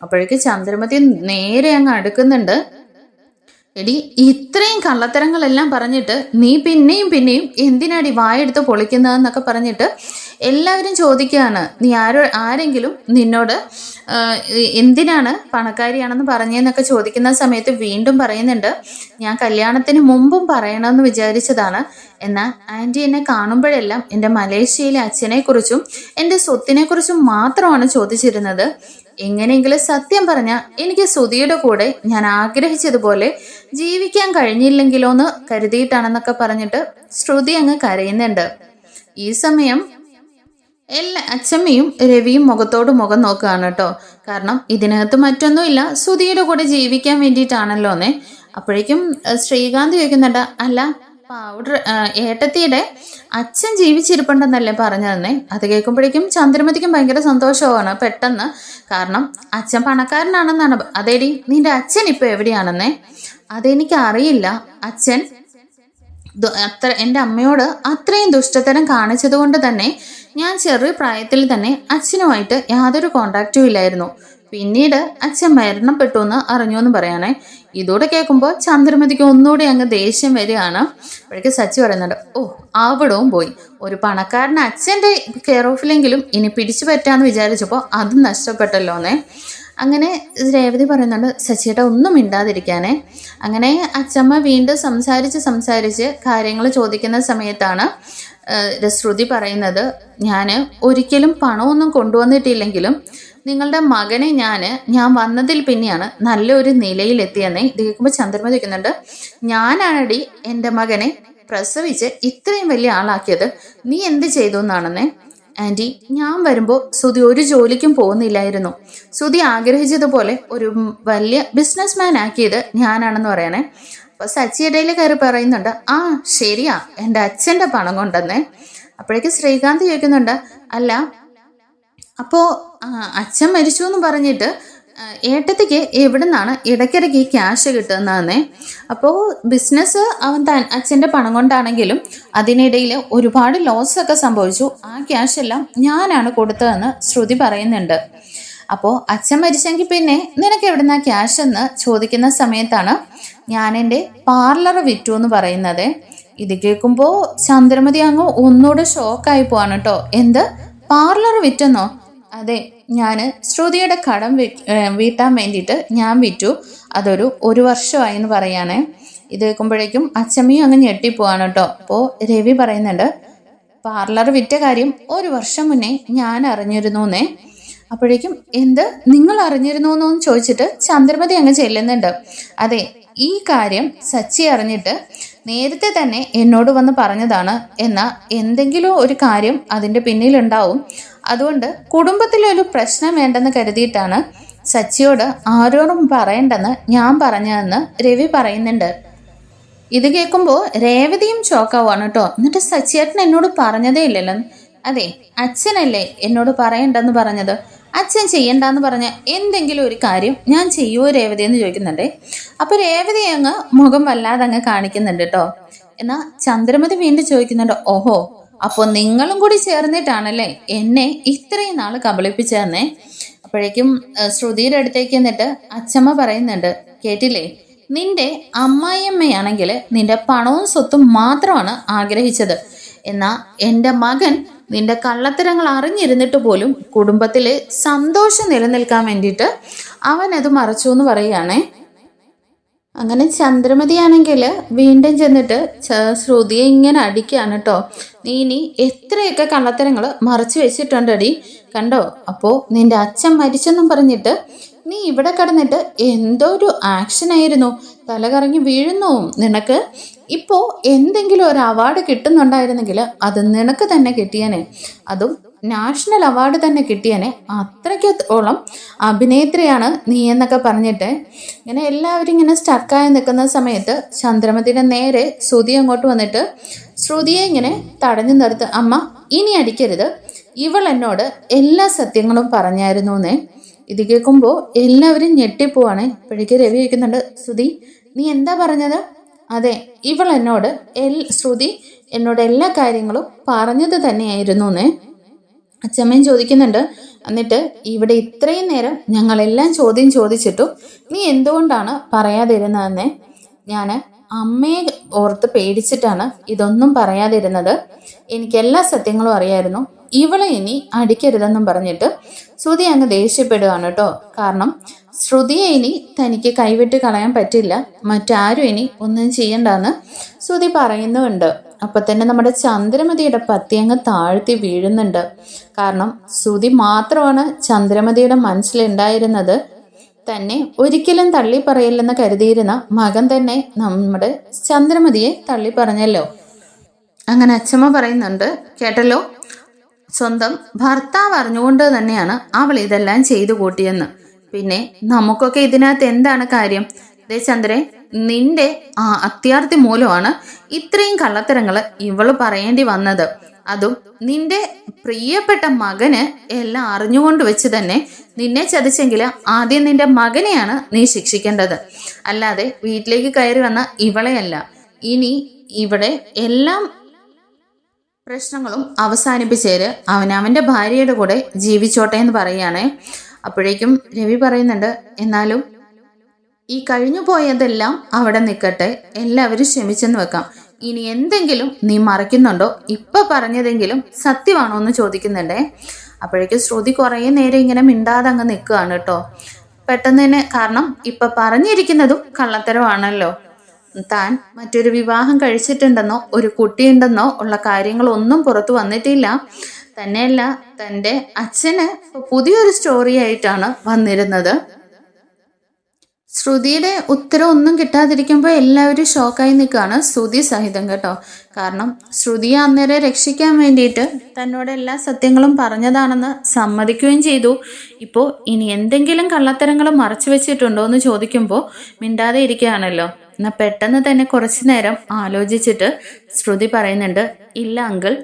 അപ്പോഴേക്ക് ചന്ദ്രമതി നേരെ അങ്ങ് അടുക്കുന്നുണ്ട്. എടി, ഇത്രയും കള്ളത്തരങ്ങളെല്ലാം പറഞ്ഞിട്ട് നീ പിന്നെയും എന്തിനാടി വായെടുത്ത് പൊളിക്കുന്നതെന്നൊക്കെ പറഞ്ഞിട്ട് എല്ലാവരും ചോദിക്കുകയാണ്. നീ ആരെങ്കിലും നിന്നോട് എന്തിനാണ് പണക്കാരിയാണെന്ന് പറഞ്ഞതെന്നൊക്കെ ചോദിക്കുന്ന സമയത്ത് വീണ്ടും പറയുന്നുണ്ട്, ഞാൻ കല്യാണത്തിന് മുമ്പും പറയണമെന്ന് വിചാരിച്ചതാണ്. എന്നാൽ ആൻറ്റി എന്നെ കാണുമ്പോഴെല്ലാം എൻ്റെ മലേഷ്യയിലെ അച്ഛനെക്കുറിച്ചും എൻ്റെ സ്വത്തിനെക്കുറിച്ചും മാത്രമാണ് ചോദിച്ചിരുന്നത്. എങ്ങനെയെങ്കിലും സത്യം പറഞ്ഞാൽ എനിക്ക് സുധിയുടെ കൂടെ ഞാൻ ആഗ്രഹിച്ചതുപോലെ ജീവിക്കാൻ കഴിഞ്ഞില്ലെങ്കിലോ എന്ന് കരുതിയിട്ടാണെന്നൊക്കെ പറഞ്ഞിട്ട് ശ്രുതി അങ്ങ് കരയുന്നുണ്ട്. ഈ സമയം അച്ഛമ്മയും രവിയും മുഖത്തോട് മുഖം നോക്കുകയാണ് കേട്ടോ. കാരണം ഇതിനകത്ത് മറ്റൊന്നുമില്ല, സുധിയുടെ കൂടെ ജീവിക്കാൻ വേണ്ടിയിട്ടാണല്ലോ എന്നേ. അപ്പോഴേക്കും ശ്രീകാന്ത് ചോദിക്കുന്നുണ്ട്, അല്ല പൗഡർ ഏട്ടത്തിയുടെ അച്ഛൻ ജീവിച്ചിരിപ്പുണ്ടെന്നല്ലേ പറഞ്ഞതെന്നേ. അത് കേൾക്കുമ്പോഴേക്കും ചന്ദ്രമതിക്കും ഭയങ്കര സന്തോഷമാണ് പെട്ടെന്ന്. കാരണം അച്ഛൻ പണക്കാരനാണെന്നാണ്. അതേടി, നിന്റെ അച്ഛൻ ഇപ്പൊ എവിടെയാണെന്നേ? അതെനിക്ക് അറിയില്ല. അച്ഛൻ എൻ്റെ അമ്മയോട് അത്രയും ദുഷ്ടതരം കാണിച്ചത് കൊണ്ട് തന്നെ ഞാൻ ചെറിയ പ്രായത്തിൽ തന്നെ അച്ഛനുമായിട്ട് യാതൊരു കോണ്ടാക്റ്റും ഇല്ലായിരുന്നു. പിന്നീട് അച്ഛൻ മരണപ്പെട്ടു എന്ന് അറിഞ്ഞു എന്ന് പറയാനേ. ഇതോടെ കേൾക്കുമ്പോൾ ചന്ദ്രമതിക്ക് ഒന്നുകൂടി അങ്ങ് ദേഷ്യം വരികയാണ്. അപ്പോഴേക്ക് സച്ചി പറയുന്നുണ്ട്, ഓ അവിടവും പോയി, ഒരു പണക്കാരന് അച്ഛൻ്റെ കെയർ ഓഫിലെങ്കിലും ഇനി പിടിച്ചു പറ്റാന്ന് വിചാരിച്ചപ്പോൾ അതും നഷ്ടപ്പെട്ടല്ലോ എന്നേ. അങ്ങനെ രേവതി പറയുന്നുണ്ട്, സച്ചിയേട്ട ഒന്നും മിണ്ടാതിരിക്കാനേ. അങ്ങനെ അച്ഛമ്മ വീണ്ടും സംസാരിച്ച് കാര്യങ്ങൾ ചോദിക്കുന്ന സമയത്താണ് ശ്രുതി പറയുന്നത്, ഞാൻ ഒരിക്കലും പണമൊന്നും കൊണ്ടുവന്നിട്ടില്ലെങ്കിലും നിങ്ങളുടെ മകനെ ഞാൻ വന്നതിൽ പിന്നെയാണ് നല്ലൊരു നിലയിലെത്തിയെന്നേ. ഇത് കേൾക്കുമ്പോൾ ചന്ദ്രമതി വയ്ക്കുന്നുണ്ട്, ഞാനാണടി എൻ്റെ മകനെ പ്രസവിച്ച് ഇത്രയും വലിയ ആളാക്കിയത്, നീ എന്ത് ചെയ്തു എന്നാണെന്നേ. ആൻറ്റി, ഞാൻ വരുമ്പോൾ സുധി ഒരു ജോലിക്കും പോകുന്നില്ലായിരുന്നു. സുധി ആഗ്രഹിച്ചതുപോലെ ഒരു വലിയ ബിസിനസ്മാൻ ആക്കിയത് ഞാനാണെന്ന് പറയണേ. അപ്പോൾ സച്ചി ഇടയിൽ കയറി പറയുന്നുണ്ട്, ആ ശരിയാ, എൻ്റെ അച്ഛൻ്റെ പണം കൊണ്ടെന്നേ. അപ്പോഴേക്ക് ശ്രീകാന്ത് ചോദിക്കുന്നുണ്ട്, അല്ല അപ്പോൾ അച്ഛൻ മരിച്ചു എന്ന് പറഞ്ഞിട്ട് ഏട്ടത്തിക്ക് എവിടെ നിന്നാണ് ഇടയ്ക്കിടയ്ക്ക് ഈ ക്യാഷ് കിട്ടുന്നതെന്നേ. അപ്പോൾ ബിസിനസ് അവൻ അച്ഛൻ്റെ പണം കൊണ്ടാണെങ്കിലും അതിനിടയിൽ ഒരുപാട് ലോസ് ഒക്കെ സംഭവിച്ചു. ആ ക്യാഷ് എല്ലാം ഞാനാണ് കൊടുത്തതെന്ന് ശ്രുതി പറയുന്നുണ്ട്. അപ്പോൾ അച്ഛൻ മരിച്ചെങ്കിൽ പിന്നെ നിനക്ക് എവിടുന്നാ ക്യാഷ് എന്ന് ചോദിക്കുന്ന സമയത്താണ് ഞാൻ എൻ്റെ പാർലർ വിറ്റു എന്ന് പറയുന്നത്. ഇത് കേൾക്കുമ്പോൾ ചന്ദ്രമതി അങ്ങ് ഒന്നുകൂടെ ഷോക്കായി പോവാണ് കേട്ടോ. എന്ത്, പാർലർ വിറ്റെന്നോ? അതെ, ഞാൻ ശ്രുതിയുടെ കടം വീട്ടാൻ വേണ്ടിയിട്ട് ഞാൻ വിറ്റു. ഒരു വർഷമായി എന്ന് പറയാനേ. ഇത് കേൾക്കുമ്പോഴേക്കും അച്ഛമ്മയും അങ്ങ് ഞെട്ടിപ്പോവാണ് കേട്ടോ. അപ്പോൾ രവി പറയുന്നുണ്ട്, പാർലർ വിറ്റ കാര്യം 1 വർഷം മുന്നേ ഞാൻ അറിഞ്ഞിരുന്നു എന്നേ. അപ്പോഴേക്കും എന്ത്, നിങ്ങൾ അറിഞ്ഞിരുന്നു എന്നൊന്ന് ചോദിച്ചിട്ട് ചന്ദ്രമതി അങ്ങ് ചെല്ലുന്നുണ്ട്. അതെ, ഈ കാര്യം സച്ചി അറിഞ്ഞിട്ട് നേരത്തെ തന്നെ എന്നോട് വന്ന് പറഞ്ഞതാണ്. എന്നാൽ എന്തെങ്കിലും ഒരു കാര്യം അതിൻ്റെ പിന്നിലുണ്ടാവും. അതുകൊണ്ട് കുടുംബത്തിലൊരു പ്രശ്നം വേണ്ടെന്ന് കരുതിയിട്ടാണ് സച്ചിയോട് ആരോടും പറയണ്ടെന്ന് ഞാൻ പറഞ്ഞതെന്ന് രവി പറയുന്നുണ്ട്. ഇത് കേൾക്കുമ്പോൾ രേവതിയും ചോക്കാവാണ് കേട്ടോ. എന്നിട്ട് സച്ചിയേട്ടൻ എന്നോട് പറഞ്ഞതേ ഇല്ലല്ലോ. അതെ, അച്ഛനല്ലേ എന്നോട് പറയണ്ടെന്ന് പറഞ്ഞത്. അച്ഛൻ ചെയ്യണ്ടെന്ന് പറഞ്ഞ എന്തെങ്കിലും ഒരു കാര്യം ഞാൻ ചെയ്യുമോ രേവതി എന്ന് ചോദിക്കുന്നുണ്ടേ. അപ്പോൾ രേവതി അങ്ങ് മുഖം വല്ലാതെ അങ്ങ് കാണിക്കുന്നുണ്ട് കേട്ടോ. എന്നാൽ ചന്ദ്രമതി വീണ്ടും ചോദിക്കുന്നുണ്ട്, ഓഹോ, അപ്പോൾ നിങ്ങളും കൂടി ചേർന്നിട്ടാണല്ലേ എന്നെ ഇത്രയും നാൾ കബളിപ്പിച്ചതെന്നേ. അപ്പോഴേക്കും ശ്രുതിയുടെ അടുത്തേക്ക് എന്നിട്ട് അച്ഛമ്മ പറയുന്നുണ്ട്, കേട്ടില്ലേ, നിന്റെ അമ്മായിയമ്മയാണെങ്കിൽ നിന്റെ പണവും സ്വത്തും മാത്രമാണ് ആഗ്രഹിച്ചത്. എന്നാൽ എൻ്റെ മകൻ നിന്റെ കള്ളത്തരങ്ങൾ അറിഞ്ഞിരുന്നിട്ട് പോലും കുടുംബത്തിലെ സന്തോഷം നിലനിൽക്കാൻ വേണ്ടിയിട്ട് അവനത് മറച്ചു എന്ന് പറയുകയാണേ. അങ്ങനെ ചന്ദ്രമതിയാണെങ്കിൽ വീണ്ടും ചെന്നിട്ട് ശ്രുതിയെ ഇങ്ങനെ അടിക്കുകയാണ് കേട്ടോ. നീ ഇനി എത്രയൊക്കെ കള്ളത്തരങ്ങൾ മറച്ചു വെച്ചിട്ടുണ്ടടി, കണ്ടോ? അപ്പോൾ നിന്റെ അച്ഛൻ മരിച്ചെന്നും പറഞ്ഞിട്ട് നീ ഇവിടെ കിടന്നിട്ട് എന്തോ ഒരു ആക്ഷൻ ആയിരുന്നു, തല കറങ്ങി വീഴുന്നു നിനക്ക്. ഇപ്പോൾ എന്തെങ്കിലും ഒരു അവാർഡ് കിട്ടുന്നുണ്ടായിരുന്നെങ്കിൽ അത് നിനക്ക് തന്നെ കിട്ടിയനെ, അതും നാഷണൽ അവാർഡ് തന്നെ കിട്ടിയനെ. അത്രയ്ക്കോളം അഭിനേത്രിയാണ് നീ എന്നൊക്കെ പറഞ്ഞിട്ട് ഇങ്ങനെ എല്ലാവരും ഇങ്ങനെ സ്റ്റക്കായി നിൽക്കുന്ന സമയത്ത് ചന്ദ്രമതിയുടെ നേരെ ശ്രുതി അങ്ങോട്ട് വന്നിട്ട് ശ്രുതിയെ ഇങ്ങനെ തടഞ്ഞു നിർത്ത്. അമ്മ ഇനി അടിക്കരുത്, ഇവൾ എന്നോട് എല്ലാ സത്യങ്ങളും പറഞ്ഞായിരുന്നു എന്നേ. ഇത് കേൾക്കുമ്പോൾ എല്ലാവരും ഞെട്ടിപ്പോവാണ്. ഇപ്പോഴേക്ക് രവി ചോദിക്കുന്നുണ്ട്, ശ്രുതി നീ എന്താ പറഞ്ഞത്? അതെ, ഇവൾ എന്നോട് ശ്രുതി എന്നോട് എല്ലാ കാര്യങ്ങളും പറഞ്ഞത് തന്നെയായിരുന്നു എന്നേ. അച്ഛമ്മയും ചോദിക്കുന്നുണ്ട്, എന്നിട്ട് ഇവിടെ ഇത്രയും നേരം ഞങ്ങളെല്ലാം ചോദ്യം ചോദിച്ചിട്ടും നീ എന്തുകൊണ്ടാണ് പറയാതിരുന്നതെന്നേ? ഞാൻ അമ്മയെ ഓർത്ത് പേടിച്ചിട്ടാണ് ഇതൊന്നും പറയാതിരുന്നത്. എനിക്ക് എല്ലാ സത്യങ്ങളും അറിയായിരുന്നു. ഇവളെ ഇനി അടിക്കരുതെന്നും പറഞ്ഞിട്ട് ശ്രുതി അങ്ങ് ദേഷ്യപ്പെടുകയാണ് കേട്ടോ. കാരണം ശ്രുതിയെ ഇനി തനിക്ക് കൈവിട്ട് കളയാൻ പറ്റില്ല, മറ്റാരും ഇനി ഒന്നും ചെയ്യണ്ടെന്ന് ശ്രുതി പറയുന്നുണ്ട്. അപ്പൊ തന്നെ നമ്മുടെ ചന്ദ്രമതിയുടെ പത്തി അങ്ങ് താഴ്ത്തി വീഴുന്നുണ്ട്. കാരണം ശ്രുതി മാത്രമാണ് ചന്ദ്രമതിയുടെ മനസ്സിലുണ്ടായിരുന്നത്. തന്നെ ഒരിക്കലും തള്ളി പറയില്ലെന്ന് കരുതിയിരുന്ന മകൻ തന്നെ നമ്മുടെ ചന്ദ്രമതിയെ തള്ളി പറഞ്ഞല്ലോ. അങ്ങനെ അച്ഛമ്മ പറയുന്നുണ്ട്, കേട്ടല്ലോ, സ്വന്തം ഭർത്താവ് അറിഞ്ഞുകൊണ്ട് തന്നെയാണ് അവൾ ഇതെല്ലാം ചെയ്തു കൂട്ടിയെന്ന്. പിന്നെ നമുക്കൊക്കെ ഇതിനകത്ത് എന്താണ് കാര്യം? ദേ ചന്ദ്രേ, നിന്റെ അത്യാർത്ഥി മൂലമാണ് ഇത്രയും കള്ളത്തരങ്ങൾ ഇവള് പറയേണ്ടി വന്നത്. അതും നിന്റെ പ്രിയപ്പെട്ട മകന് എല്ലാം അറിഞ്ഞുകൊണ്ട് വെച്ച് തന്നെ നിന്നെ ചതിച്ചെങ്കിൽ ആദ്യം നിന്റെ മകനെയാണ് നീ ശിക്ഷിക്കേണ്ടത്, അല്ലാതെ വീട്ടിലേക്ക് കയറി വന്ന ഇവളെയല്ല. ഇനി ഇവിടെ എല്ലാം പ്രശ്നങ്ങളും അവസാനിപ്പിച്ചേര് അവനവൻ്റെ ഭാര്യയുടെ കൂടെ ജീവിച്ചോട്ടെ എന്ന് പറയുകയാണേ. അപ്പോഴേക്കും രവി പറയുന്നുണ്ട്, എന്നാലും ഈ കഴിഞ്ഞു പോയതെല്ലാം അവിടെ നിൽക്കട്ടെ, എല്ലാവരും ക്ഷമിച്ചെന്ന് വെക്കാം. ഇനി എന്തെങ്കിലും നീ മറയ്ക്കുന്നുണ്ടോ? ഇപ്പൊ പറഞ്ഞതെങ്കിലും സത്യമാണോ എന്ന് ചോദിക്കുന്നുണ്ടേ. അപ്പോഴേക്കും ശ്രുതി കുറേ നേരം ഇങ്ങനെ മിണ്ടാതെ അങ്ങ് നിൽക്കുകയാണ് കേട്ടോ. പെട്ടെന്ന് തന്നെ, കാരണം ഇപ്പൊ പറഞ്ഞിരിക്കുന്നതും കള്ളത്തരമാണല്ലോ. താൻ മറ്റൊരു വിവാഹം കഴിച്ചിട്ടുണ്ടെന്നോ ഒരു കുട്ടിയുണ്ടെന്നോ ഉള്ള കാര്യങ്ങളൊന്നും പുറത്തു വന്നിട്ടില്ല. തന്നെയല്ല, തൻ്റെ അച്ഛന് പുതിയൊരു സ്റ്റോറി ആയിട്ടാണ് വന്നിരുന്നത്. ശ്രുതിയുടെ ഉത്തരം ഒന്നും കിട്ടാതിരിക്കുമ്പോൾ എല്ലാവരും ഷോക്കായി നിൽക്കുകയാണ്, ശ്രുതി സഹിതം കേട്ടോ. കാരണം ശ്രുതിയെ അന്നേരം രക്ഷിക്കാൻ വേണ്ടിയിട്ട് തന്നോട് എല്ലാ സത്യങ്ങളും പറഞ്ഞതാണെന്ന് സമ്മതിക്കുകയും ചെയ്തു. ഇപ്പോൾ ഇനി എന്തെങ്കിലും കള്ളത്തരങ്ങൾ മറച്ചു വെച്ചിട്ടുണ്ടോ എന്ന് ചോദിക്കുമ്പോൾ മിണ്ടാതെ ഇരിക്കുകയാണല്ലോ. എന്നാൽ പെട്ടെന്ന് തന്നെ കുറച്ചു നേരം ആലോചിച്ചിട്ട് ശ്രുതി പറയുന്നുണ്ട്, ഇല്ല അങ്കിൾ,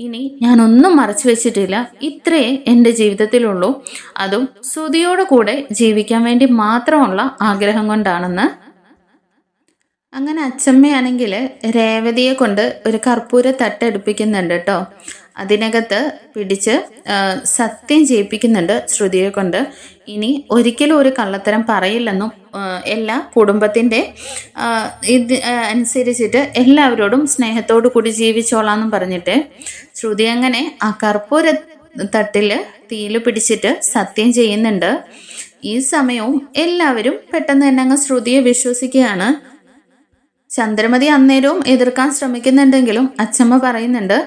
ഇനി ഞാനൊന്നും മറച്ചു വെച്ചിട്ടില്ല. ഇത്രയേ എൻ്റെ ജീവിതത്തിലുള്ളൂ, അതും ശ്രുതിയോട് കൂടെ ജീവിക്കാൻ വേണ്ടി മാത്രമുള്ള ആഗ്രഹം കൊണ്ടാണെന്ന്. അങ്ങനെ അച്ചമ്മയാണെങ്കിൽ രേവതിയെ കൊണ്ട് ഒരു കർപ്പൂര തട്ടെടുപ്പിക്കുന്നുണ്ട് കേട്ടോ. അതിനകത്ത് പിടിച്ച് സത്യം ചെയ്യിപ്പിക്കുന്നുണ്ട് ശ്രുതിയെ കൊണ്ട്. ഇനി ഒരിക്കലും ഒരു കള്ളത്തരം പറയില്ലെന്നും എല്ലാ കുടുംബത്തിൻ്റെ ഇത് അനുസരിച്ചിട്ട് എല്ലാവരോടും സ്നേഹത്തോടു കൂടി ജീവിച്ചോളാന്നും പറഞ്ഞിട്ട് ശ്രുതി അങ്ങനെ ആ കർപ്പൂര തട്ടിൽ തീയിൽ പിടിച്ചിട്ട് സത്യം ചെയ്യുന്നുണ്ട്. ഈ സമയവും എല്ലാവരും പെട്ടെന്ന് തന്നെ അങ്ങ് ശ്രുതിയെ വിശ്വസിക്കുകയാണ്. ചന്ദ്രമതി അന്നേരവും എതിർക്കാൻ ശ്രമിക്കുന്നുണ്ടെങ്കിലും അച്ചമ്മ പറയുന്നുണ്ട്,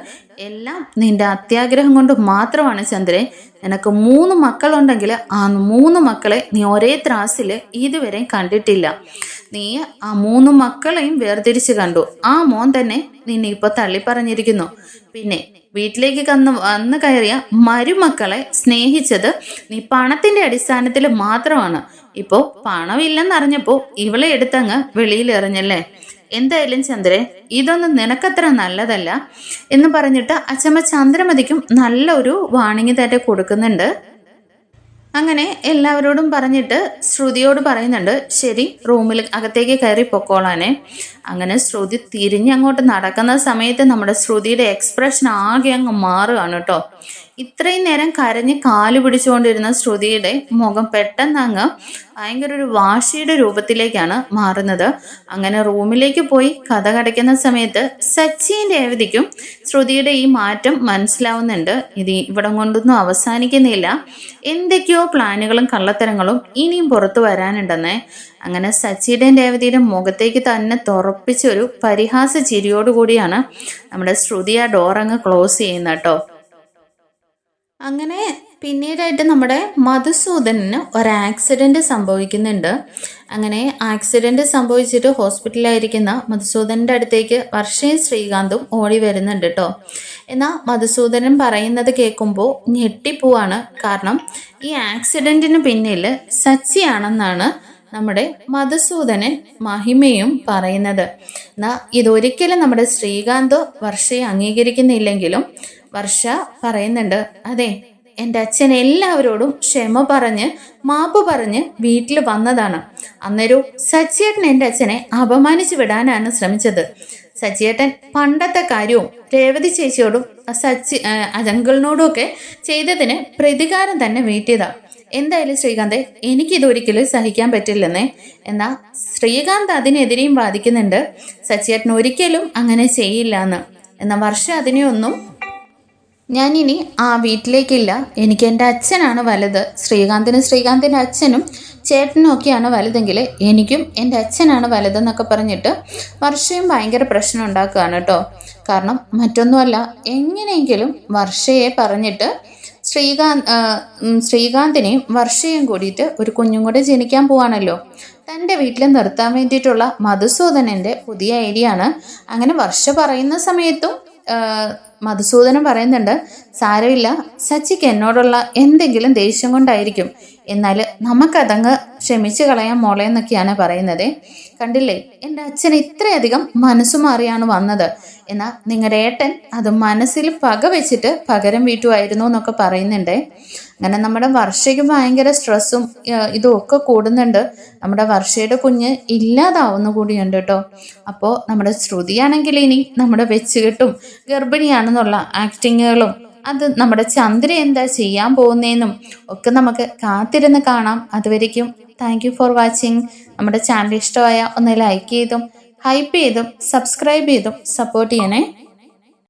എല്ലാം നിന്റെ അത്യാഗ്രഹം കൊണ്ട് മാത്രമാണ് ചന്ദ്രൻ. നിനക്ക് 3 മക്കളുണ്ടെങ്കിൽ ആ 3 മക്കളെ നീ ഒരേ ത്രാസിൽ ഇതുവരെ കണ്ടിട്ടില്ല. നീ ആ 3 മക്കളെയും വേർതിരിച്ച് കണ്ടു. ആ മോൻ തന്നെ നിന്നെ ഇപ്പോൾ തള്ളിപ്പറഞ്ഞിരിക്കുന്നു. പിന്നെ വീട്ടിലേക്ക് വന്ന് കയറിയ മരുമക്കളെ സ്നേഹിച്ചത് നീ പണത്തിന്റെ അടിസ്ഥാനത്തിൽ മാത്രമാണ്. ഇപ്പോൾ പണമില്ലെന്നറിഞ്ഞപ്പോൾ ഇവളെ എടുത്തങ്ങ് വെളിയിൽ എറിഞ്ഞല്ലേ. എന്തായാലും ചന്ദ്രൻ, ഇതൊന്നും നിനക്കത്ര നല്ലതല്ല എന്ന് പറഞ്ഞിട്ട് അച്ചമ്മ ചന്ദ്രമതിക്കും നല്ലൊരു വാണിംഗ് തന്നെ കൊടുക്കുന്നുണ്ട്. അങ്ങനെ എല്ലാവരോടും പറഞ്ഞിട്ട് ശ്രുതിയോട് പറയുന്നുണ്ട്, ശരി, റൂമിൽ അകത്തേക്ക് കയറി പൊക്കോളാനെ. അങ്ങനെ ശ്രുതി തിരിഞ്ഞങ്ങോട്ട് നടക്കുന്ന സമയത്ത് നമ്മുടെ ശ്രുതിയുടെ എക്സ്പ്രഷൻ ആകെ അങ്ങ് മാറുകയാണ് കേട്ടോ. ഇത്രയും നേരം കരഞ്ഞ് കാല് പിടിച്ചുകൊണ്ടിരുന്ന ശ്രുതിയുടെ മുഖം പെട്ടെന്ന് അങ്ങ് ഭയങ്കര ഒരു വാശിയുടെ രൂപത്തിലേക്കാണ് മാറുന്നത്. അങ്ങനെ റൂമിലേക്ക് പോയി കഥ കടയ്ക്കുന്ന സമയത്ത് സച്ചിൻ രേവതിക്കും ശ്രുതിയുടെ ഈ മാറ്റം മനസ്സിലാവുന്നുണ്ട്. ഇത് ഇവിടം കൊണ്ടൊന്നും അവസാനിക്കുന്നില്ല, എന്തൊക്കെയോ പ്ലാനുകളും കള്ളത്തരങ്ങളും ഇനിയും പുറത്തു വരാനുണ്ടെന്നേ. അങ്ങനെ സച്ചിയുടെ രേവതിയുടെ മുഖത്തേക്ക് തന്നെ തുറപ്പിച്ചൊരു പരിഹാസ ചിരിയോടുകൂടിയാണ് നമ്മുടെ ശ്രുതി ആ ഡോർ അങ്ങ് ക്ലോസ് ചെയ്യുന്നത് കേട്ടോ. അങ്ങനെ പിന്നീടായിട്ട് നമ്മുടെ മധുസൂദനന് ഒരു ആക്സിഡൻറ്റ് സംഭവിക്കുന്നുണ്ട്. അങ്ങനെ ആക്സിഡൻറ്റ് സംഭവിച്ചിട്ട് ഹോസ്പിറ്റലിലായിരിക്കുന്ന മധുസൂദനൻ്റെ അടുത്തേക്ക് വർഷയും ശ്രീകാന്തും ഓടി വരുന്നുണ്ട് കേട്ടോ. എന്നാൽ മധുസൂദനൻ പറയുന്നത് കേൾക്കുമ്പോൾ ഞെട്ടിപ്പോവാണ്. കാരണം ഈ ആക്സിഡൻറ്റിന് പിന്നിൽ സച്ചിയാണെന്നാണ് നമ്മുടെ മധുസൂദനൻ മഹിമയും പറയുന്നത്. എന്നാൽ ഇതൊരിക്കലും നമ്മുടെ ശ്രീകാന്ത് വർഷയെ അംഗീകരിക്കുന്നില്ലെങ്കിലും വർഷ പറയുന്നുണ്ട്, അതെ, എൻ്റെ അച്ഛൻ എല്ലാവരോടും ക്ഷമ പറഞ്ഞ് മാപ്പ് പറഞ്ഞ് വീട്ടിൽ വന്നതാണ്. അന്നേരം സച്ചിയേട്ടൻ എൻ്റെ അച്ഛനെ അപമാനിച്ചു വിടാനാണ് ശ്രമിച്ചത്. സച്ചിയേട്ടൻ പണ്ടത്തെ കാര്യവും രേവതി ചേച്ചിയോടും അങ്കിളിനോടും ഒക്കെ ചെയ്തതിന് പ്രതികാരം തന്നെ വീട്ടിയതാ. എന്തായാലും ശ്രീകാന്തെ, എനിക്കിതൊരിക്കലും സഹിക്കാൻ പറ്റില്ലെന്നേ. എന്നാൽ ശ്രീകാന്ത് അതിനെതിരെയും വാദിക്കുന്നുണ്ട്, സച്ചിയേട്ടൻ ഒരിക്കലും അങ്ങനെ ചെയ്യില്ല എന്ന്. എന്നാൽ വർഷ അതിനെയൊന്നും ഞാനിനി ആ വീട്ടിലേക്കില്ല, എനിക്ക് എൻ്റെ അച്ഛനാണ് വലുത്, ശ്രീകാന്തിൻ്റെ അച്ഛനും ചേട്ടനും ഒക്കെയാണ് വലുതെങ്കിൽ എനിക്കും എൻ്റെ അച്ഛനാണ് വലുതെന്നൊക്കെ പറഞ്ഞിട്ട് വർഷയും ഭയങ്കര പ്രശ്നം ഉണ്ടാക്കുകയാണ് കേട്ടോ. കാരണം മറ്റൊന്നുമല്ല, എങ്ങനെയെങ്കിലും വർഷയെ പറഞ്ഞിട്ട് ശ്രീകാന്തിനെയും വർഷയും കൂടിയിട്ട് ഒരു കുഞ്ഞും കൂടെ ജനിക്കാൻ പോവാണല്ലോ, തൻ്റെ വീട്ടിൽ നിർത്താൻ വേണ്ടിയിട്ടുള്ള മധുസൂദനൻ്റെ പുതിയ ഐഡിയ ആണ്. അങ്ങനെ വർഷ പറയുന്ന സമയത്തും മധുസൂദനൻ പറയുന്നുണ്ട്, സാരമില്ല, സച്ചിക്ക് എന്നോടുള്ള എന്തെങ്കിലും ദേഷ്യം കൊണ്ടായിരിക്കും, എന്നാൽ നമുക്കതങ്ങ് ക്ഷമിച്ച് കളയാൻ മോളെ എന്നൊക്കെയാണ് പറയുന്നത്. കണ്ടില്ലേ, എൻ്റെ അച്ഛൻ ഇത്രയധികം മനസ്സു മാറിയാണ് വന്നത്, എന്നാൽ നിങ്ങളുടെ ഏട്ടൻ അത് മനസ്സിൽ പക വെച്ചിട്ട് പകരം വീട്ടുമായിരുന്നു എന്നൊക്കെ പറയുന്നുണ്ട്. അങ്ങനെ നമ്മുടെ വർഷയ്ക്ക് ഭയങ്കര സ്ട്രെസ്സും ഇതും ഒക്കെ കൂടുന്നുണ്ട്. നമ്മുടെ വർഷയുടെ കുഞ്ഞ് ഇല്ലാതാവുന്ന കൂടിയുണ്ട് കേട്ടോ. അപ്പോൾ നമ്മുടെ ശ്രുതിയാണെങ്കിൽ ഇനി നമ്മുടെ വെച്ചുകെട്ടും ഗർഭിണിയാണെന്നുള്ള ആക്ടിങ്ങുകളും അത് നമ്മുടെ ചന്ദ്ര എന്താ ചെയ്യാൻ പോകുന്നതെന്നും ഒക്കെ നമുക്ക് കാത്തിരുന്ന് കാണാം. അതുവരയ്ക്കും താങ്ക് യു ഫോർ വാച്ചിങ്. നമ്മുടെ ചാനൽ ഇഷ്ടമായ ഒന്ന് ലൈക്ക് ചെയ്തും ഹൈപ്പ് ചെയ്തും സബ്സ്ക്രൈബ് ചെയ്തും സപ്പോർട്ട് ചെയ്യണേ.